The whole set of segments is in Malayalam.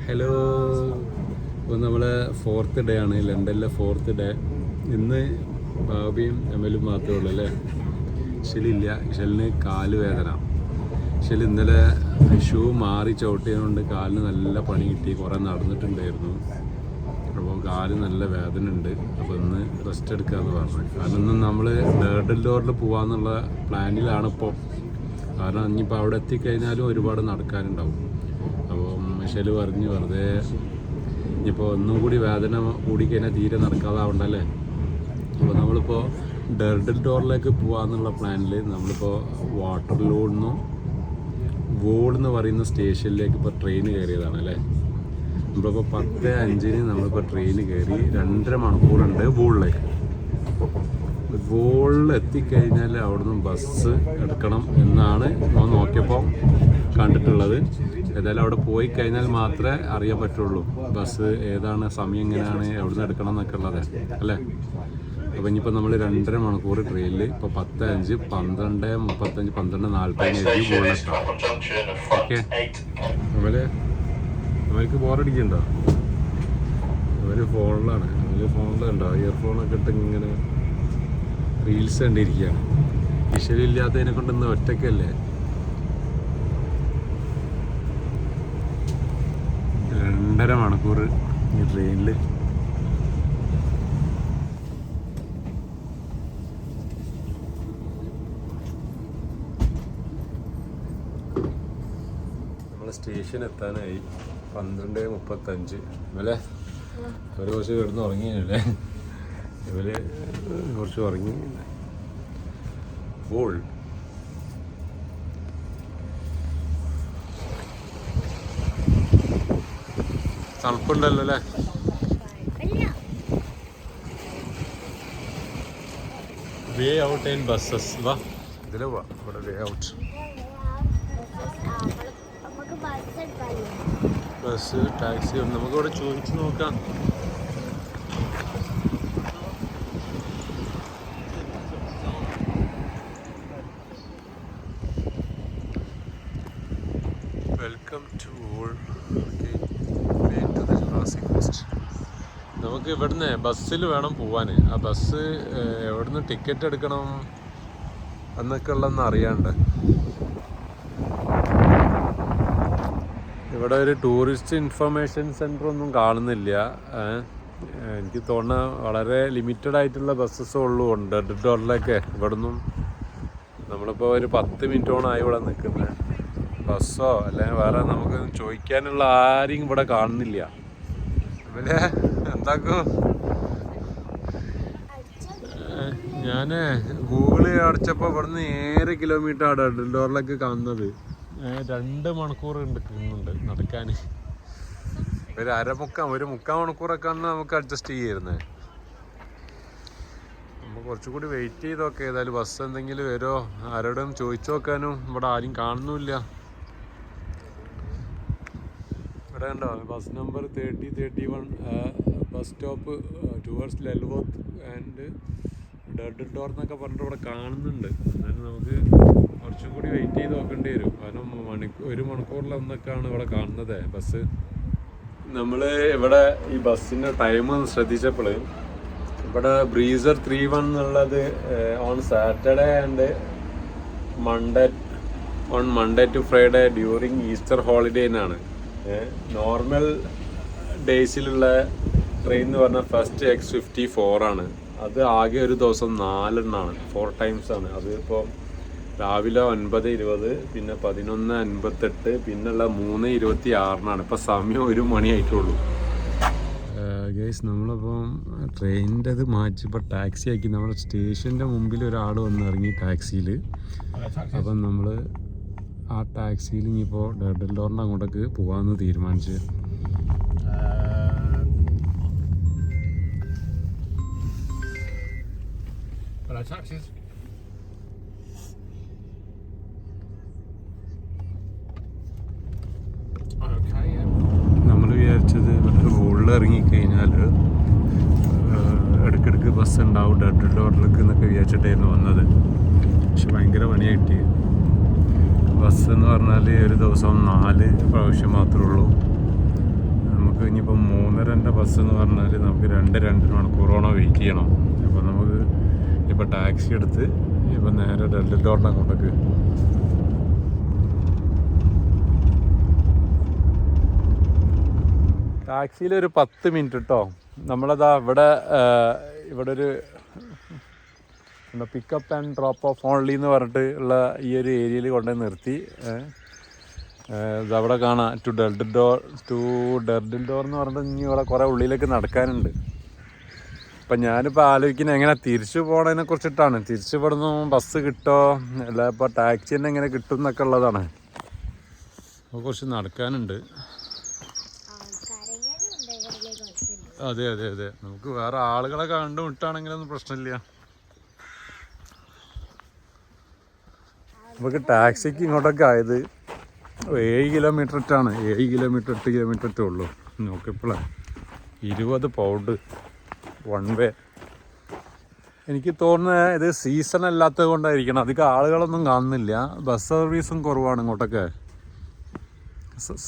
ഹലോ. ഇപ്പോൾ നമ്മളെ 4th ഡേ ആണ്, ലണ്ടനിലെ 4th ഡേ. ഇന്ന് ബാബിയും എമലും മാത്രമേ ഉള്ളൂ അല്ലേ. ഇഷലില്ല, ഇഷലിന് കാല് വേദന. ഇഷൽ ഇന്നലെ ഷൂ മാറി ചവിട്ടിയതുകൊണ്ട് കാലിന് നല്ല പണി കിട്ടി, കുറേ നടന്നിട്ടുണ്ടായിരുന്നു. അപ്പോൾ കാല് നല്ല വേദന ഉണ്ട്. അപ്പോൾ ഇന്ന് റെസ്റ്റ് എടുക്കാമെന്ന് പറഞ്ഞു. കാരണം ഇന്ന് നമ്മൾ ഡേർഡൽഡോറിൽ പോകാമെന്നുള്ള പ്ലാനിലാണ് ഇപ്പോൾ. കാരണം ഇനിയിപ്പോൾ അവിടെ എത്തിക്കഴിഞ്ഞാലും ഒരുപാട് നടക്കാനുണ്ടാവും. അപ്പോൾ ഇഷൽ പറഞ്ഞ് വെറുതെ ഇനിയിപ്പോൾ ഒന്നും കൂടി വേദന കൂടിക്കഴിഞ്ഞാൽ തീരെ നടക്കാതാവണ്ടല്ലേ. അപ്പോൾ നമ്മളിപ്പോൾ ഡേർഡൽഡോറിലേക്ക് പോകാമെന്നുള്ള പ്ലാനിൽ നമ്മളിപ്പോൾ വാട്ടർലൂന്ന് വോൾ എന്ന് പറയുന്ന സ്റ്റേഷനിലേക്ക് ഇപ്പോൾ ട്രെയിൻ കയറിയതാണ് അല്ലേ. നമ്മളിപ്പോൾ 10:05 നമ്മളിപ്പോൾ ട്രെയിൻ കയറി 2.5 മണിക്കൂറുണ്ട് വോളിലേക്ക്. വോളിൽ എത്തിക്കഴിഞ്ഞാൽ അവിടുന്ന് ബസ് എടുക്കണം എന്നാണ് ഞാൻ നോക്കിയപ്പോൾ കണ്ടിട്ടുള്ളത്. ഏതായാലും അവിടെ പോയി കഴിഞ്ഞാൽ മാത്രമേ അറിയാൻ പറ്റുള്ളൂ ബസ് ഏതാണ്, സമയം എങ്ങനെയാണ്, എവിടുന്ന് എടുക്കണം എന്നൊക്കെ ഉള്ളത് അല്ലേ. അപ്പോൾ ഇനിയിപ്പോൾ നമ്മൾ 2.5 മണിക്കൂർ ട്രെയിനിൽ ഇപ്പോൾ 10:05, 12:35, 12:40 വോളിലെത്താം. ഓക്കെ. അവർക്ക് ബോറടിക്കണ്ടോ? അവർ ഫോണിലാണ്, ഫോണിലുണ്ടോ ഇയർഫോണൊക്കെ ഇട്ട് ഇങ്ങനെ റീൽസ് കണ്ടിരിക്കുകയാണ്. ഇഷലില്ലാത്തതിനെ കൊണ്ടൊന്ന് ഒറ്റയ്ക്കല്ലേ. 2.5 മണിക്കൂർ ഈ ട്രെയിനിൽ. നമ്മളെ സ്റ്റേഷൻ എത്താനായി. 12:35 അല്ലേ. അവർ കുറച്ച് കിടന്ന് ഉറങ്ങിയല്ലേ. ഇവര് കുറച്ച് ഉറങ്ങി. വോൾ തണുപ്പുണ്ടല്ലോ അല്ലേ. വേ ഔട്ട് ആൻഡ് ബസ്സസ്. വാ ഇതിലെ വാ, ഇവിടെ വേ ഔട്ട്. ബസ് ടാക്സി നമുക്കിവിടെ ചോദിച്ച് നോക്കാം. Welcome to Wool. നമുക്ക് ഇവിടുന്ന് ബസ്സിൽ വേണം പോവാൻ. ആ ബസ് എവിടുന്ന് ടിക്കറ്റ് എടുക്കണം എന്നൊക്കെ ഉള്ളതെന്ന് അറിയാണ്ട്. ഇവിടെ ഒരു ടൂറിസ്റ്റ് ഇൻഫർമേഷൻ സെൻറ്റർ ഒന്നും കാണുന്നില്ല. എനിക്ക് തോന്നുന്ന വളരെ ലിമിറ്റഡ് ആയിട്ടുള്ള ബസ്സസ് ഉള്ളൂ ഡേർഡൽഡോറിലേക്ക്. ഇവിടുന്നും നമ്മളിപ്പോൾ ഒരു 10 മിനിറ്റോണായി ഇവിടെ നിൽക്കുന്നത്. ബസ്സോ അല്ലെങ്കിൽ വേറെ നമുക്ക് ചോദിക്കാനുള്ള ആരെയും ഇവിടെ കാണുന്നില്ല. പിന്നെ എന്താക്കും, ഞാൻ ഗൂഗിള് അടച്ചപ്പോൾ ഇവിടുന്ന് 7 കിലോമീറ്റർ ഡേർഡൽഡോറിലേക്ക് കാണുന്നത്. 2 മണിക്കൂർ ഉണ്ട് നടക്കാൻ. ഒരു 3/4 മണിക്കൂറൊക്കെ ആണ് നമുക്ക് അഡ്ജസ്റ്റ് ചെയ്യായിരുന്നത്. നമ്മൾ കുറച്ചുകൂടി വെയിറ്റ് ചെയ്ത് നോക്കാം. ഏതായാലും ബസ് എന്തെങ്കിലും വരുമോ, ആരോടും ചോദിച്ചു നോക്കാനും ഇവിടെ ആരും കാണുന്നില്ല. ഇവിടെ ഉണ്ടോ bus number 3031 bus stop towards Lulworth and Durdle Door എന്നൊക്കെ പറഞ്ഞിട്ട് ഇവിടെ കാണുന്നുണ്ട്. എന്നാലും നമുക്ക് കുറച്ചും കൂടി വെയിറ്റ് ചെയ്ത് നോക്കേണ്ടി വരും. കാരണം 1 മണിക്കൂറിലൊന്നൊക്കെയാണ് ഇവിടെ കാണുന്നത് ബസ്. നമ്മൾ ഇവിടെ ഈ ബസ്സിൻ്റെ ടൈം ശ്രദ്ധിച്ചപ്പോൾ ഇവിടെ ബ്രീസർ 31 എന്നുള്ളത് on Saturday and Monday to Friday during Easter holiday എന്നാണ്. നോർമൽ ഡേയ്സിലുള്ള ട്രെയിൻ എന്ന് പറഞ്ഞാൽ ഫസ്റ്റ് X54 ആണ്. അത് ആകെ ഒരു ദിവസം 4 എണ്ണമാണ്, 4 ടൈംസ് ആണ്. അത് ഇപ്പോൾ രാവിലെ 9:20, പിന്നെ 11:58, പിന്നുള്ള 3:26 ഇപ്പോൾ സമയം 1 മണിയായിട്ടുള്ളൂ. ഗൈസ്, നമ്മളിപ്പം ട്രെയിനിൻ്റെ അത് മാറ്റി ഇപ്പോൾ ടാക്സി ആക്കി. നമ്മുടെ സ്റ്റേഷൻ്റെ മുമ്പിൽ ഒരാൾ വന്ന് ഇറങ്ങി ടാക്സിയിൽ. അപ്പം നമ്മൾ ആ ടാക്സിയിൽ ഇനിയിപ്പോൾ ഡേർഡൽഡോറിൻ്റെ അങ്ങോട്ടേക്ക് പോകാമെന്ന് തീരുമാനിച്ച്. നമ്മൾ വിചാരിച്ചത് ഇവിടെ വോളിൽ ഇറങ്ങിക്കഴിഞ്ഞാൽ ഇടയ്ക്കിടയ്ക്ക് ബസ് ഉണ്ടാവും ഡേർഡൽഡോറിലേക്ക് എന്നൊക്കെ വിചാരിച്ചിട്ടായിരുന്നു വന്നത്. പക്ഷെ ഭയങ്കര പണിയായിട്ട്. ബസ് എന്ന് പറഞ്ഞാൽ ഒരു ദിവസം 4 പ്രാവശ്യം മാത്രമേ ഉള്ളൂ. നമുക്ക് ഇനിയിപ്പോൾ 3:30 ബസ് എന്ന് പറഞ്ഞാൽ നമുക്ക് 2 മണിക്കൂറോളം വെയിറ്റ് ചെയ്യണം. അപ്പോൾ നമുക്ക് ഇപ്പോൾ ടാക്സി എടുത്ത് ഇപ്പോൾ നേരെ ഡൽഹിയോട്ട് അങ്ങോട്ടേക്ക്. ടാക്സിയിൽ ഒരു 10 മിനിറ്റ് കേട്ടോ. നമ്മളതാ ഇവിടെ ഒരു pickup and drop of only എന്ന് പറഞ്ഞിട്ട് ഉള്ള ഈ ഒരു ഏരിയയിൽ കൊണ്ടുപോയി നിർത്തി. ഇതവിടെ കാണാം ടു ഡെർഡിൽ ഡോർ എന്ന് പറഞ്ഞിട്ട് ഇനി ഇവിടെ കുറേ ഉള്ളിലേക്ക് നടക്കാനുണ്ട്. അപ്പം ഞാനിപ്പോൾ ആലോചിക്കുന്നത് എങ്ങനെ തിരിച്ചു പോകണതിനെ കുറിച്ചിട്ടാണ്. തിരിച്ചു ഇവിടുന്ന് ബസ് കിട്ടുമോ അല്ല ഇപ്പോൾ ടാക്സി തന്നെ എങ്ങനെ കിട്ടും എന്നൊക്കെ ഉള്ളതാണ്. അപ്പോൾ കുറച്ച് നടക്കാനുണ്ട്. അതെ അതെ അതെ, നമുക്ക് വേറെ ആളുകളെ കണ്ടുമുട്ടാണെങ്കിലൊന്നും പ്രശ്നമില്ല. നമുക്ക് ടാക്സിക്ക് ഇങ്ങോട്ടൊക്കെ ആയത് 7 കിലോമീറ്റർ ഇട്ടാണ്. 7 കിലോമീറ്റർ 8 കിലോമീറ്റർ ഇട്ടേ ഉള്ളൂ. നോക്കിയപ്പോഴേ 20 പൗണ്ട് വൺ വേ. എനിക്ക് തോന്നുന്നത് ഇത് സീസൺ അല്ലാത്തത് കൊണ്ടായിരിക്കണം. അധികം ആളുകളൊന്നും കാണുന്നില്ല. ബസ് സർവീസും കുറവാണ് ഇങ്ങോട്ടൊക്കെ.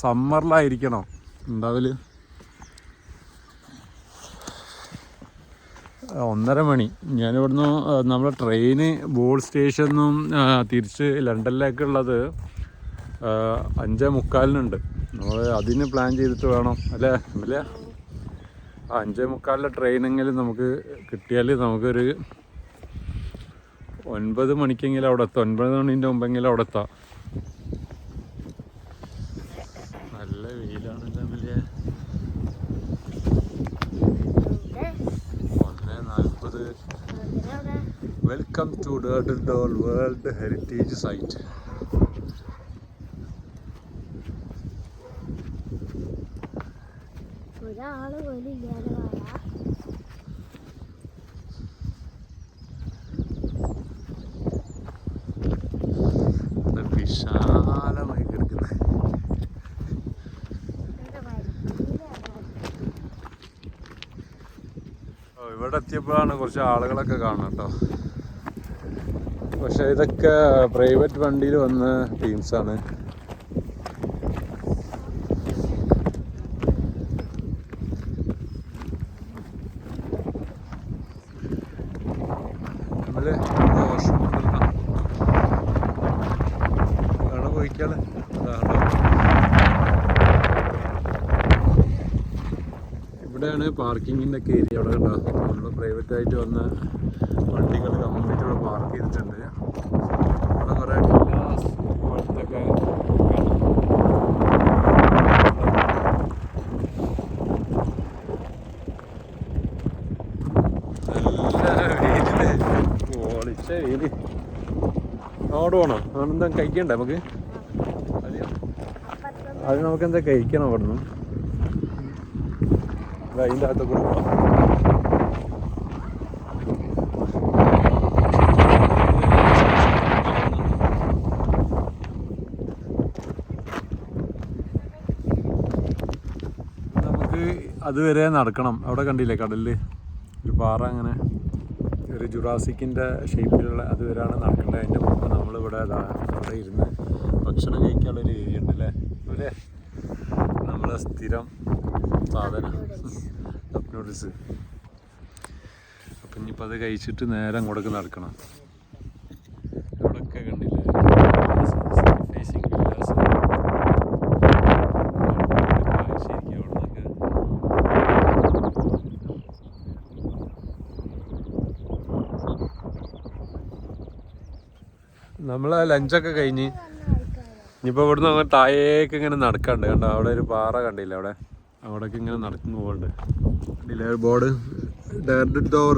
സമ്മറിലായിരിക്കണം ഉണ്ടാവല്. 1:30 മണി. ഞാനിവിടുന്ന് നമ്മുടെ ട്രെയിന് ബോൾ സ്റ്റേഷനിൽ തിരിച്ച് ലണ്ടനിലേക്കുള്ളത് 5:45 നമ്മൾ അതിന് പ്ലാൻ ചെയ്തിട്ട് വേണം അല്ലേ. അല്ല 5:45 ട്രെയിനെങ്കിലും നമുക്ക് കിട്ടിയാൽ നമുക്കൊരു 9 മണിക്കെങ്കിലും അവിടെ എത്താം. 9 മണീൻ്റെ മുമ്പെങ്കിലും അവിടെ എത്താം. നല്ല വെയിലാണ്. തമ്മില് 1:40. Welcome to Durdle world heritage site. ഒരാള് പോലും ഇല്ലാതെ വിശാലമായി കിടക്കുന്നത്. ഇവിടെ എത്തിയപ്പോഴാണ് കുറച്ച് ആളുകളൊക്കെ കാണാം കേട്ടോ. പക്ഷെ ഇതൊക്കെ പ്രൈവറ്റ് വണ്ടിയിൽ വന്ന ടീംസാണ്. ഇവിടെയാണ് പാർക്കിങ്ങിൻ്റെ ഒക്കെ ഏരിയ. അവിടെ കണ്ടോ നമ്മൾ പ്രൈവറ്റായിട്ട് വന്ന വണ്ടികൾ കംപ്ലീറ്റ് ഇവിടെ പാർക്ക് ചെയ്തിട്ടുണ്ട്. ഇവിടെ കുറേ വില്ലാസ് പോലത്തൊക്കെ പൊളിച്ച വെയില്. അവിടെ പോകണോ? അതെന്താ കഴിക്കണ്ടേ നമുക്ക്? അത് നമുക്ക് എന്താ കഴിക്കണം അവിടുന്ന്. അതിൻ്റെ അകത്ത് കൂടെ പോകാം. നമുക്ക് അതുവരെ നടക്കണം. അവിടെ കണ്ടില്ലേ കടലിൽ ഒരു പാറ, അങ്ങനെ ഒരു ജുറാസിക്കിൻ്റെ ഷേപ്പിലുള്ള അതുവരെയാണ് നടക്കേണ്ടത്. അതിൻ്റെ മുമ്പ് നമ്മളിവിടെ അവിടെ ഇരുന്ന് ഭക്ഷണം കഴിക്കാനുള്ളൊരു ഏരിയ ഉണ്ട് അല്ലേ. അല്ലേ നമ്മളെ സ്ഥിരം സാധനം നൂഡിൽസ്. അപ്പം ഇനിയിപ്പോൾ അത് കഴിച്ചിട്ട് നേരെ അങ്ങോട്ടേക്ക് നടക്കണം. ഇവിടെയൊക്കെ കണ്ടില്ലേ ഫേസിങ് വില്ലാസ്. ശരിക്കും അവിടെ നിന്നൊക്കെ നമ്മൾ ലഞ്ചൊക്കെ കഴിഞ്ഞ് ഇനിയിപ്പോൾ ഇവിടുന്ന് അങ്ങ് താഴേക്ക് ഇങ്ങനെ നടക്കാണ്ട്. കണ്ടോ അവിടെ ഒരു പാറ കണ്ടില്ല, അവിടേക്ക് ഇങ്ങനെ നടക്കുന്നു പോകുന്നുണ്ട്. കണ്ടില്ലേ ഒരു ബോർഡ് ഡെർഡിൽ ഡോർ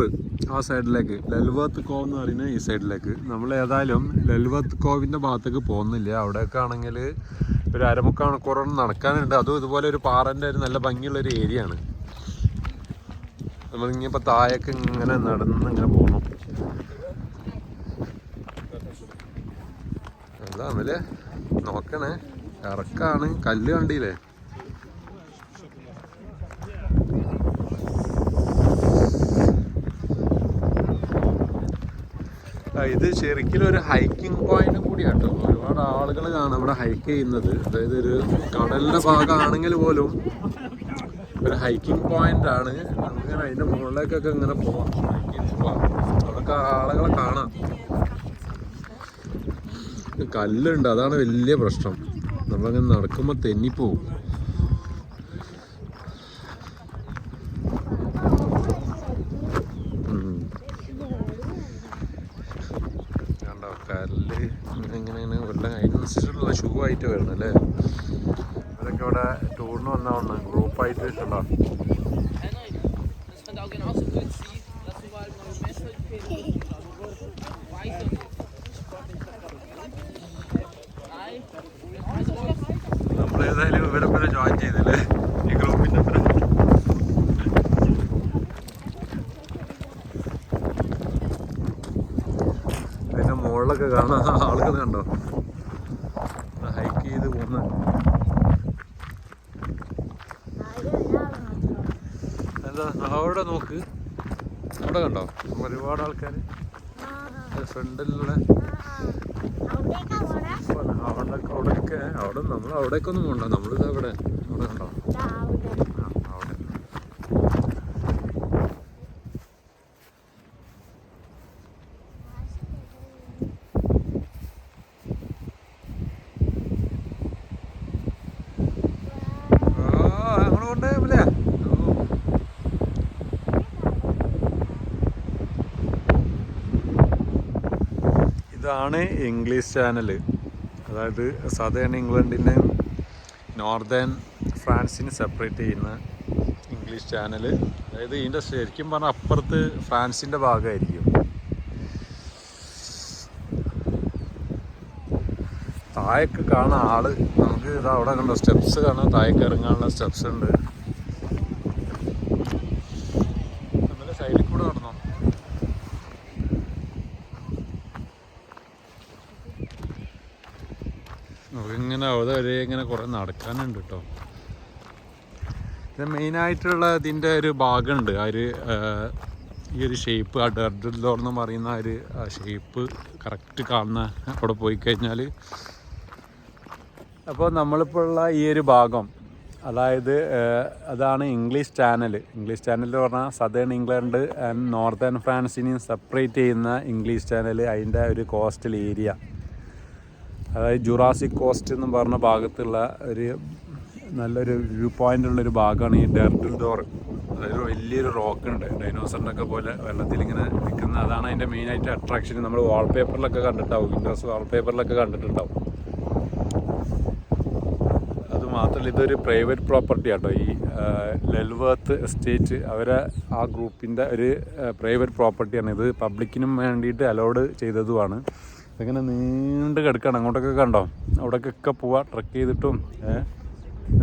ആ സൈഡിലേക്ക്, ലൽവർത്ത് കോവ് എന്ന് പറയുന്നത് ഈ സൈഡിലേക്ക്. നമ്മൾ ഏതായാലും ലൽവർത്ത് കോവിൻ്റെ ഭാഗത്തേക്ക് പോകുന്നില്ല. അവിടെയൊക്കെ ആണെങ്കിൽ ഒരു 1/4 മണിക്കൂറോളം നടക്കാനുണ്ട്. അതും ഇതുപോലെ ഒരു പാറൻ്റെ ഒരു നല്ല ഭംഗിയുള്ളൊരു ഏരിയ ആണ്. നമ്മളിങ്ങിപ്പോൾ താഴേക്ക് ഇങ്ങനെ നടന്ന് ഇങ്ങനെ പോകണം. അതാണല്ലേ നോക്കണേ, ഇറക്കാണ്. കല്ല് കണ്ടില്ലേ. ഇത് ശരിക്കും ഒരു ഹൈക്കിംഗ് പോയിന്റ് കൂടിയാട്ടോ. ഒരുപാട് ആളുകൾ കാണാം ഇവിടെ ഹൈക്ക് ചെയ്യുന്നത്. അതായത് ഒരു കടലിൻ്റെ ഭാഗമാണെങ്കിൽ പോലും ഒരു ഹൈക്കിംഗ് പോയിന്റ് ആണ്. നമുക്കിങ്ങനെ അതിൻ്റെ മുകളിലേക്കൊക്കെ ഇങ്ങനെ പോവാം, പോവാം. അവിടെയൊക്കെ ആളുകളെ കാണാം. കല്ലുണ്ട്, അതാണ് വലിയ പ്രശ്നം. നമ്മളങ്ങനെ നടക്കുമ്പോൾ തെന്നിപ്പോവും. കണ്ടോ കല്ല് ഇങ്ങനെ വെള്ളം അതിനനുസരിച്ചുള്ള ഷൂ ആയിട്ട് വരണം അല്ലേ. ഇവരൊക്കെ ഇവിടെ ടൂറിന് വന്നതാണ്, ഗ്രൂപ്പായിട്ട് ഉണ്ടോ. നമ്മളേതായാലും ഇവരൊക്കെ ജോയിൻ ചെയ്തില്ലേ ഈ ഗ്രൂപ്പിൻ്റെ ഒപ്പം. അതിൻ്റെ മുകളിലൊക്കെ കാണാൻ ആളുകൾ കണ്ടോ, ഹൈക്ക് ചെയ്ത് പോകുന്ന. എന്താ അവിടെ നോക്ക്, അവിടെ കണ്ടോ ഒരുപാട് ആൾക്കാർ ഫ്രണ്ടിലുള്ള. അവിടെ നമ്മൾ അവിടേക്കൊന്നും പോകണ്ട, നമ്മളിത് അവിടെ കണ്ടോ അവിടെ. അങ്ങനെ കൊണ്ടേ പോലെ. ഇതാണ് ഇംഗ്ലീഷ് ചാനൽ. അതായത് സദേൺ ഇംഗ്ലണ്ടിനെയും നോർത്തേൺ ഫ്രാൻസിനെ സെപ്പറേറ്റ് ചെയ്യുന്ന ഇംഗ്ലീഷ് ചാനൽ. അതായത് ഇതിൻ്റെ ശരിക്കും പറഞ്ഞാൽ അപ്പുറത്ത് ഫ്രാൻസിൻ്റെ ഭാഗമായിരിക്കും. താഴേക്ക് കാണാൻ ആള്. നമുക്ക് ഇത് അവിടെ കണ്ടോ സ്റ്റെപ്സ് കാണാം, താഴേക്ക് ഇറങ്ങാനുള്ള സ്റ്റെപ്സ് ഉണ്ട്. നമ്മുടെ സൈഡിൽ കൂടെ നടന്നോ. നമുക്കിങ്ങനെ അവിടെ വരെ ഇങ്ങനെ കുറേ നടക്കാനുണ്ട് കേട്ടോ. ഇത് മെയിനായിട്ടുള്ള ഇതിൻ്റെ ഒരു ഭാഗമുണ്ട്, ആ ഒരു ഈ ഒരു ഷേപ്പ്, ആ ഡർഡിൽഡോർ എന്ന് പറയുന്ന ആ ഒരു ഷേപ്പ് കറക്റ്റ് കാണുന്ന അവിടെ പോയി കഴിഞ്ഞാൽ. അപ്പോൾ നമ്മളിപ്പോൾ ഉള്ള ഈ ഒരു ഭാഗം, അതായത് അതാണ് ഇംഗ്ലീഷ് ചാനൽ. ഇംഗ്ലീഷ് ചാനൽ എന്ന് പറഞ്ഞാൽ സദേൺ ഇംഗ്ലണ്ട് ആൻഡ് നോർത്തേൺ ഫ്രാൻസിനെയും സെപ്പറേറ്റ് ചെയ്യുന്ന ഇംഗ്ലീഷ് ചാനൽ. അതിൻ്റെ ഒരു കോസ്റ്റൽ ഏരിയ, അതായത് ജുറാസിക് കോസ്റ്റ് എന്ന് പറഞ്ഞ ഭാഗത്തുള്ള ഒരു നല്ലൊരു വ്യൂ പോയിൻ്റ് ഉള്ളൊരു ഭാഗമാണ് ഈ ഡർഡിൽഡോർ. അതായത് വലിയൊരു റോക്ക് ഉണ്ട്, ഡൈനോസറിൻ്റെ ഒക്കെ പോലെ വെള്ളത്തിലിങ്ങനെ നിൽക്കുന്ന. അതാണ് അതിൻ്റെ മെയിനായിട്ട് അട്രാക്ഷൻ. നമ്മൾ വാൾപേപ്പറിലൊക്കെ കണ്ടിട്ടുണ്ടാവും, വിൻഡോസ് വാൾപേപ്പറിലൊക്കെ കണ്ടിട്ടുണ്ടാവും. അതുമാത്രമല്ല ഇതൊരു പ്രൈവറ്റ് പ്രോപ്പർട്ടി ആട്ടോ. ഈ ലെൽവർത്ത് എസ്റ്റേറ്റ് അവരെ ആ ഗ്രൂപ്പിൻ്റെ ഒരു പ്രൈവറ്റ് പ്രോപ്പർട്ടിയാണ്. ഇത് പബ്ലിക്കിനും വേണ്ടിയിട്ട് അലോഡ് ചെയ്തതുമാണ്. ഇങ്ങനെ നീണ്ട് കിടക്കണം. അങ്ങോട്ടൊക്കെ കണ്ടോ, അവിടേക്കൊക്കെ പോവാം ട്രക്ക് ചെയ്തിട്ടും.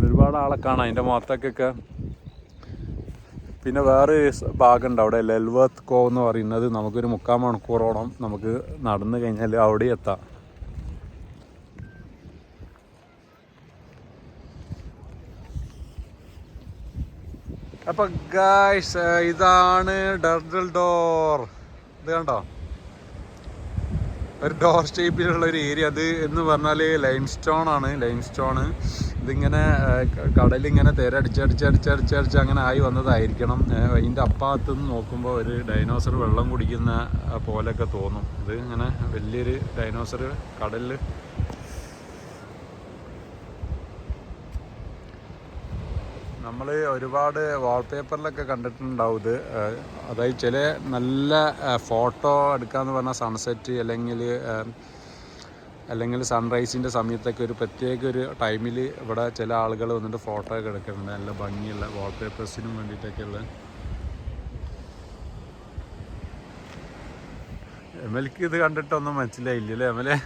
ഒരുപാട് ആളെ കാണാം അതിൻ്റെ മുഖത്തേക്കൊക്കെ. പിന്നെ വേറെ ഭാഗമുണ്ട് അവിടെ, ലെൽവർത്ത് കോ എന്ന് പറയുന്നത്. നമുക്കൊരു 3/4 മണിക്കൂറോളം നമുക്ക് നടന്നു കഴിഞ്ഞാൽ അവിടെ എത്താം. അപ്പോൾ ഗായ്സ്, ഇതാണ് ഡർഡിൽഡോർ. ഇത് കണ്ടോ, ഒരു ഡോർ ഷേപ്പിലുള്ള ഒരു ഏരിയ. അത് എന്ന് പറഞ്ഞാൽ ലൈം സ്റ്റോൺ ആണ്. ലൈം സ്റ്റോണ് ഇതിങ്ങനെ കടലിങ്ങനെ തിരടിച്ചടിച്ചടിച്ചടിച്ചടിച്ച് അങ്ങനെ ആയി വന്നതായിരിക്കണം. അതിൻ്റെ അപ്പാകത്ത് നിന്ന് നോക്കുമ്പോൾ ഒരു ഡൈനോസർ വെള്ളം കുടിക്കുന്ന പോലെയൊക്കെ തോന്നും. ഇത് ഇങ്ങനെ വലിയൊരു ഡൈനോസർ കടലിൽ. നമ്മൾ ഒരുപാട് വാൾപേപ്പറിലൊക്കെ കണ്ടിട്ടുണ്ടാവും ഇത്. അതായത് ചില നല്ല ഫോട്ടോ എടുക്കാമെന്ന് പറഞ്ഞാൽ സൺസെറ്റ് അല്ലെങ്കിൽ സൺറൈസിൻ്റെ സമയത്തൊക്കെ ഒരു പ്രത്യേക ഒരു ടൈമിൽ ഇവിടെ ചില ആളുകൾ വന്നിട്ട് ഫോട്ടോ ഒക്കെ എടുക്കുന്നുണ്ട്. നല്ല ഭംഗിയുള്ള വാൾപേപ്പേഴ്സിനും വേണ്ടിയിട്ടൊക്കെയുള്ള. എമൽക്ക് ഇത് കണ്ടിട്ടൊന്നും മനസ്സിലായില്ലല്ലേ എമലെ?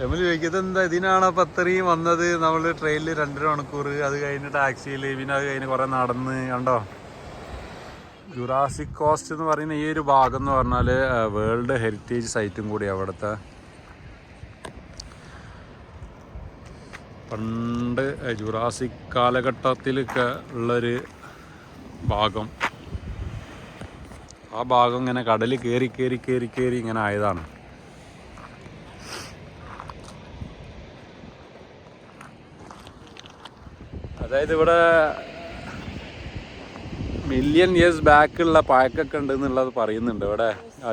എമൽ ചോദിക്കുന്നത് എന്താ ഇതിനാണ് അപ്പം അത്രയും വന്നത്? നമ്മൾ ട്രെയിനിൽ 2.5 മണിക്കൂർ, അത് കഴിഞ്ഞ് ടാക്സിയിൽ, പിന്നെ അത് കഴിഞ്ഞ് കുറേ നടന്ന്. കണ്ടോ, ജുറാസിക് കോസ്റ്റ് എന്ന് പറയുന്ന ഈ ഒരു ഭാഗം എന്ന് പറഞ്ഞാൽ വേൾഡ് ഹെറിറ്റേജ് സൈറ്റും കൂടി. അവിടുത്തെ പണ്ട് ജുറാസിക് കാലഘട്ടത്തിലൊക്കെ ഉള്ളൊരു ഭാഗം. ആ ഭാഗം ഇങ്ങനെ കടൽ കയറി കയറി കയറി കയറി ഇങ്ങനെ ആയതാണ്. അതായത് ഇവിടെ മില്യൺ ഇയേഴ്സ് ബാക്കുള്ള പഴക്കൊക്കെ ഉണ്ട് എന്നുള്ളത് പറയുന്നുണ്ട്. ഇവിടെ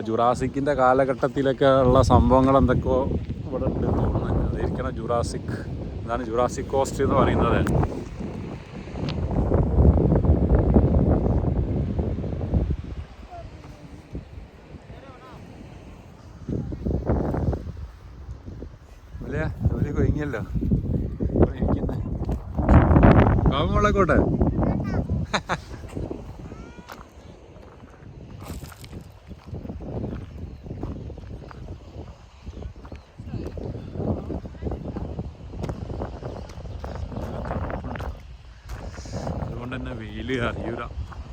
ജുറാസിക്കിൻ്റെ കാലഘട്ടത്തിലൊക്കെ ഉള്ള സംഭവങ്ങൾ എന്തൊക്കെയോ ഇവിടെ ഉണ്ട് തോന്നുന്നു. അതായിരിക്കണം ജുറാസിക്. എന്താണ് ജുറാസിക് കോസ്റ്റ് എന്ന് പറയുന്നത്. അല്ലേ ജോലി കൊഴിഞ്ഞല്ലോ ഇരിക്കുന്നത്. കാവുമ്പോളേക്കോട്ടെ. അതുകൊണ്ട് തന്നെ വെയില് അറിയൂല,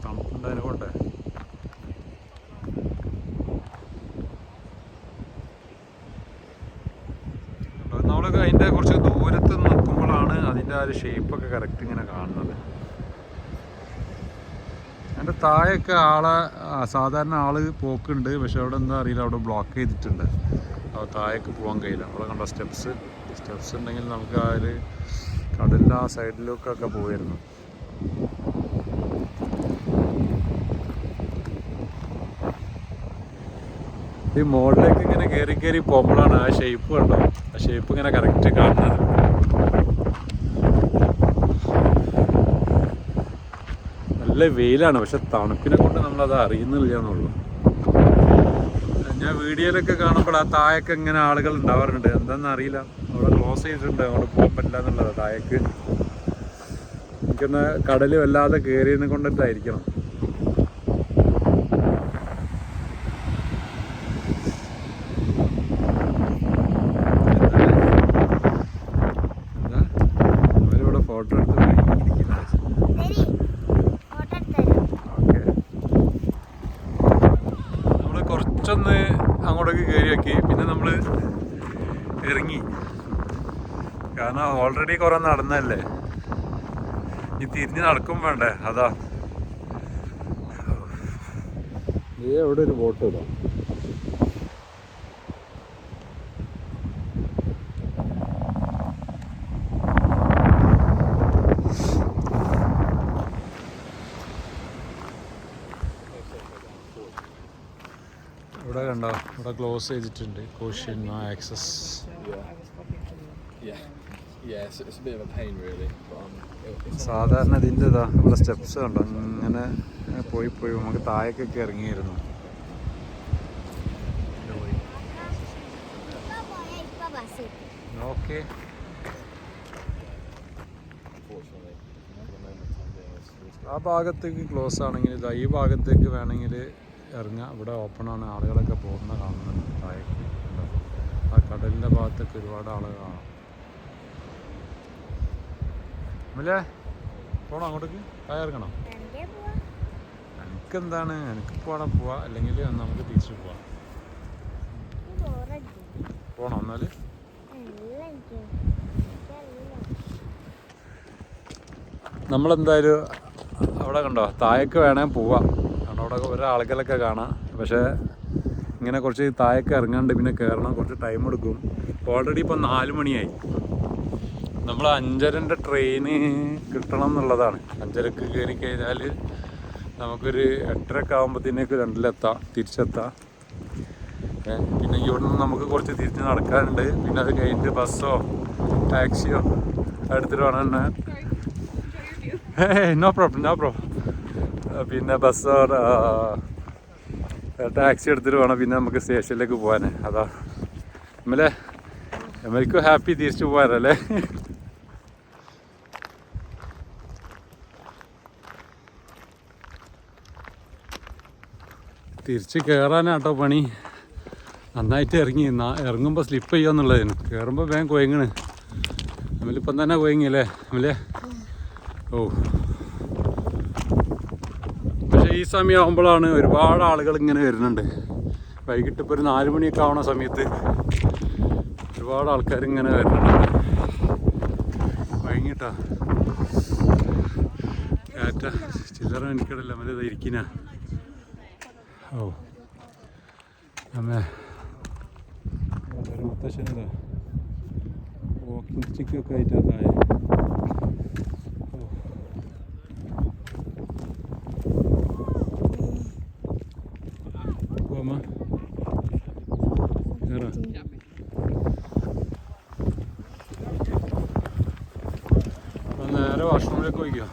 തണുപ്പുണ്ടായതിനെ കൊണ്ട്. നമ്മളൊക്കെ അതിൻ്റെ കുറച്ച് ദൂരത്ത് നിൽക്കുമ്പോഴാണ് അതിൻ്റെ ആ ഒരു ഷേപ്പൊക്കെ കറക്റ്റ് ഇങ്ങനെ കാണുന്നത്. അതിൻ്റെ താഴെയൊക്കെ സാധാരണ ആള് പോക്കുണ്ട്, പക്ഷെ അവിടെ എന്താ അറിയില്ല, അവിടെ ബ്ലോക്ക് ചെയ്തിട്ടുണ്ട്. അപ്പോൾ താഴേക്ക് പോകാൻ കഴിയില്ല. അവിടെ കണ്ട സ്റ്റെപ്സ് ഉണ്ടെങ്കിൽ നമുക്ക് ആ ഒരു കടലിൻ്റെ ആ സൈഡിലേക്കൊക്കെ പോയിരുന്നു. ഈ മുകളിലേക്ക് ഇങ്ങനെ കയറി പോകുമ്പോഴാണ് ആ ഷേപ്പ് കണ്ടോ, ആ ഷേപ്പ് ഇങ്ങനെ കറക്റ്റ് കാണുന്നത്. നല്ല വെയിലാണ്, പക്ഷെ തണുപ്പിനെ കൊണ്ട് നമ്മളത് അറിയുന്നില്ല എന്നുള്ളൂ. ഞാൻ വീഡിയോയിലൊക്കെ കാണുമ്പോൾ ആ താഴേക്ക് ഇങ്ങനെ ആളുകൾ ഉണ്ടാവാറുണ്ട്. എന്താണെന്ന് അറിയില്ല, അവിടെ ക്ലോസ് ചെയ്തിട്ടുണ്ട്, അവിടെ പോകാൻ പറ്റില്ല എന്നുള്ളത്. താഴേക്ക് എനിക്കൊന്ന് കടൽ വല്ലാതെ കയറിയതിനെ കൊണ്ടിട്ടായിരിക്കണം. ഫോട്ടോ എടുത്ത് നമ്മൾ കുറച്ചൊന്ന് അങ്ങോട്ടേക്ക് കയറി നോക്കി, പിന്നെ നമ്മൾ ഇറങ്ങി. കാരണം ഓൾറെഡി കുറെ നടന്നല്ലേ, ഈ തിരിഞ്ഞ് നടക്കും വേണ്ടേ. അതാ എവിടെ ഒരു ബോട്ട് ഇതാ. ഇവിടെ കണ്ടോ, ഇവിടെ ക്ലോസ് ചെയ്തിട്ടുണ്ട്. Caution no access. സാധാരണ ഇതിൻ്റെ ഇതാ ഇവിടെ സ്റ്റെപ്സ് കണ്ടോ, ഇങ്ങനെ പോയി നമുക്ക് താഴേക്കൊക്കെ ഇറങ്ങിയിരുന്നു. ഓക്കെ, ആ ഭാഗത്തേക്ക് ക്ലോസ് ആണെങ്കിൽ ഇതാ ഈ ഭാഗത്തേക്ക് വേണമെങ്കിൽ ഇറങ്ങാം. ഇവിടെ ഓപ്പണാണ്, ആളുകളൊക്കെ പോകുന്ന കാണുന്നുണ്ട്. താഴേക്ക് ആ കടലിൻ്റെ ഭാഗത്തൊക്കെ ഒരുപാട് ആളുകൾ കാണാം. അല്ലേ പോണോ അങ്ങോട്ടേക്ക്? താഴെ ഇറങ്ങണം. എനിക്കെന്താണ്, എനിക്ക് പോകണം, പോവാ. അല്ലെങ്കിൽ നമുക്ക് തിരിച്ചു പോവാം. പോണോ എന്നാൽ? നമ്മളെന്തായാലും അവിടെ കണ്ടോ താഴേക്ക് വേണമെങ്കിൽ പോവാം. കാരണം അവിടെ ഓരോ ആളുകളൊക്കെ കാണാം. പക്ഷേ ഇങ്ങനെ കുറച്ച് താഴേക്ക് ഇറങ്ങാണ്ട് പിന്നെ കയറണം, കുറച്ച് ടൈം എടുക്കും. ഓൾറെഡി ഇപ്പം 4 മണിയായി. നമ്മൾ 5:30 ട്രെയിന് കിട്ടണം എന്നുള്ളതാണ്. 5:30 കയറി കഴിഞ്ഞാൽ നമുക്കൊരു 8:30 ആകുമ്പോഴത്തേക്ക് രണ്ടിലെത്താം, തിരിച്ചെത്താം. പിന്നെ ഇവിടെ നിന്ന് നമുക്ക് കുറച്ച് തിരിച്ച് നടക്കാനുണ്ട്. പിന്നെ അത് കഴിഞ്ഞിട്ട് ബസ്സോ ടാക്സിയോ എടുത്തിട്ട് വേണം തന്നെ. No problem. പിന്നെ ബസ്സോ ടാക്സി എടുത്തിട്ട് വേണം പിന്നെ നമുക്ക് സ്റ്റേഷനിലേക്ക് പോകാൻ. അതാ നമ്മൾക്കും ഹാപ്പി തിരിച്ചു പോകാനല്ലേ. തിരിച്ച് കയറാനാട്ടോ പണി. നന്നായിട്ട് ഇറങ്ങുമ്പോൾ സ്ലിപ്പ് ചെയ്യുമെന്നുള്ളതിന്. കയറുമ്പോൾ വേഗം കൊയങ്ങണ്. നമ്മളിപ്പം തന്നെ കൊയങ്ങിയല്ലേ നമ്മളെ. ഓ, പക്ഷേ ഈ സമയമാകുമ്പോഴാണ് ഒരുപാട് ആളുകൾ ഇങ്ങനെ വരുന്നുണ്ട്. വൈകിട്ട് ഇപ്പോൾ ഒരു 4 മണിയൊക്കെ ആവണ സമയത്ത് ഒരുപാട് ആൾക്കാർ ഇങ്ങനെ വരുന്നുണ്ട്. വൈകിട്ടാ കാറ്റ ചില്ലറ എനിക്കടല്ല മല ഇരിക്കുന്ന. ഓ അമ്മേ മുത്തശ്ശനല്ലേ വാക്കിംഗ് സ്റ്റിക്കൊക്കെ ആയിട്ടാ താഴെ. ഓ നേരെ വാഷ്റൂമിലേക്ക് പോയിക്കോ.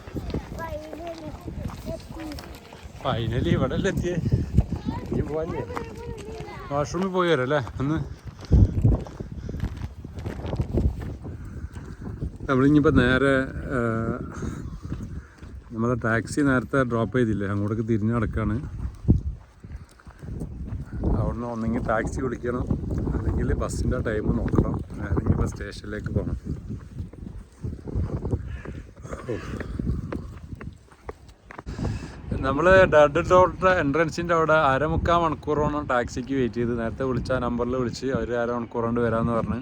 ഫൈനലി ഇവിടെ അല്ലേ എത്തിയേ? ഇനി പോവാല്ലേ? വാഷ്റൂമിൽ പോയി വരാം അല്ലേ? ഒന്ന് നമ്മളിനിപ്പോൾ നേരെ നമ്മളെ ടാക്സി നേരത്തെ ഡ്രോപ്പ് ചെയ്തില്ലേ, അങ്ങോട്ടേക്ക് തിരിഞ്ഞ് നടക്കുകയാണ്. അവിടുന്ന് ഒന്നെങ്കിൽ ടാക്സി വിളിക്കണം, അല്ലെങ്കിൽ ബസ്സിൻ്റെ ടൈം നോക്കണം, അല്ലെങ്കിൽ ഇപ്പോൾ സ്റ്റേഷനിലേക്ക് പോകണം. നമ്മൾ ഡഡ് ഡോറിൻ്റെ എൻട്രൻസിൻ്റെ അവിടെ 1/4 മണിക്കൂറോളം ടാക്സിക്ക് വെയിറ്റ് ചെയ്ത്. നേരത്തെ വിളിച്ച നമ്പറിൽ വിളിച്ച് അവർ 1/2 മണിക്കൂർ കൊണ്ട് വരാമെന്ന് പറഞ്ഞ്.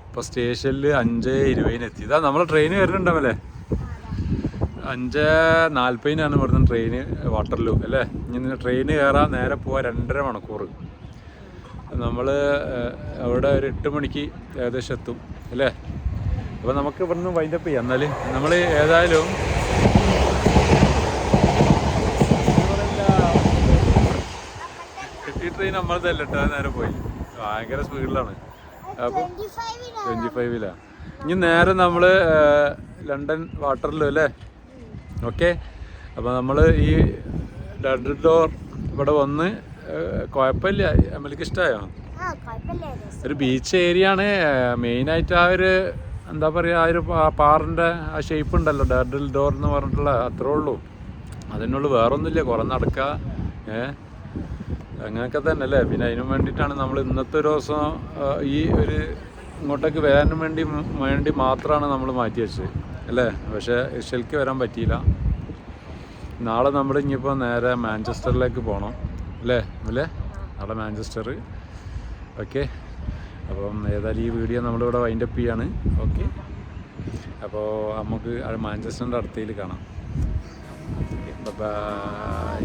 ഇപ്പോൾ സ്റ്റേഷനിൽ 5:20 എത്തി. ഇതാ നമ്മളെ ട്രെയിൻ വരുന്നുണ്ടാവല്ലേ? 5:40 ഇവിടുന്ന് ട്രെയിന് വാട്ടർലൂ അല്ലേ? ഇനി ട്രെയിന് കയറാൻ നേരെ പോവാൻ 2.5 മണിക്കൂർ. നമ്മൾ അവിടെ ഒരു 8 മണിക്ക് ഏകദേശം എത്തും അല്ലേ? അപ്പോൾ നമുക്ക് ഇവിടുന്ന് വൈൻഡപ്പ് ചെയ്യാം. എന്നാൽ നമ്മൾ ഏതായാലും ഈ ട്രെയിൻ നമ്മളതല്ല കേട്ടോ, നേരെ പോയി ഭയങ്കര സ്പീഡിലാണ്. അപ്പോൾ 25 ഇനി നേരെ നമ്മൾ ലണ്ടൻ വാട്ടർലൂ അല്ലേ? ഓക്കെ. അപ്പോൾ നമ്മൾ ഈ ഡഡ് ഡോർ ഇവിടെ വന്ന് കുഴപ്പമില്ല. നമ്മൾക്ക് ഇഷ്ടമായോ? ഒരു ബീച്ച് ഏരിയ ആണ്. മെയിനായിട്ട് ആ ഒരു എന്താ പറയുക, ആ ഒരു പാറിൻ്റെ ആ ഷേപ്പ് ഉണ്ടല്ലോ, ഡഡ് ഡോർ എന്ന് പറഞ്ഞിട്ടുള്ള, അത്രേ ഉള്ളൂ. അതിനുള്ളൂ, വേറൊന്നുമില്ല. കുറേ നടക്കുക അങ്ങനെയൊക്കെ തന്നെ അല്ലേ? പിന്നെ അതിനു വേണ്ടിയിട്ടാണ് നമ്മൾ ഇന്നത്തെ ഒരു ദിവസം ഈ ഒരു ഇങ്ങോട്ടേക്ക് വരാനും വേണ്ടി മാത്രമാണ് നമ്മൾ മാറ്റി വെച്ചത് അല്ലേ? പക്ഷേ ഇഷൽക്ക് വരാൻ പറ്റിയില്ല. നാളെ നമ്മൾ ഇനിയിപ്പോൾ നേരെ മാഞ്ചസ്റ്ററിലേക്ക് പോകണം അല്ലേ? നാളെ മാഞ്ചസ്റ്റർ. ഓക്കെ. അപ്പം ഏതായാലും ഈ വീഡിയോ നമ്മളിവിടെ വൈൻഡപ്പ് ചെയ്യാണ്. ഓക്കെ. അപ്പോൾ നമുക്ക് മാഞ്ചസ്റ്ററിൻ്റെ അടുത്തയിൽ കാണാം. ബൈ.